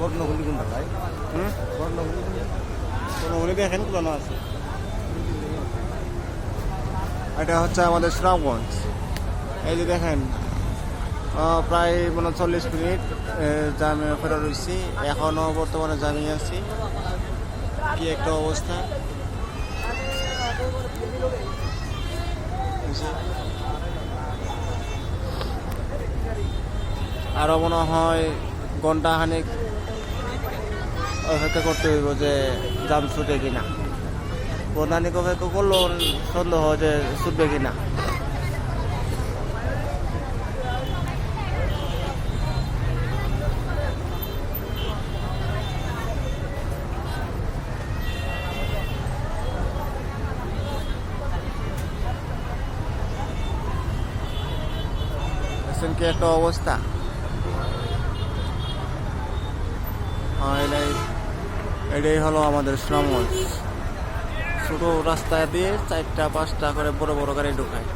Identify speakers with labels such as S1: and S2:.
S1: বর্ণগুলি কোনটা ভাই? বর্ণগুলি দেখেন কোন আছে। এটা হচ্ছে আমাদের সুনামগঞ্জ। এই যে দেখেন প্রায় 40 মিনিট জামে ফেরা রয়েছি, এখনো বর্তমানে জামি আছি। কি একটা অবস্থা! আরো মনে হয় ঘন্টা খানিক অপেক্ষা করতে হইব যে জাম ছুটে কিনা। বর্ণানিক অপেক্ষা করলেও সন্দেহ যে ছুটবে কিনা। কি একটা অবস্থা! এটাই হলো আমাদের সুনামগঞ্জ। ছোট রাস্তা দিয়ে 4টা 5টা করে বড় বড় গাড়ি ঢুকায়।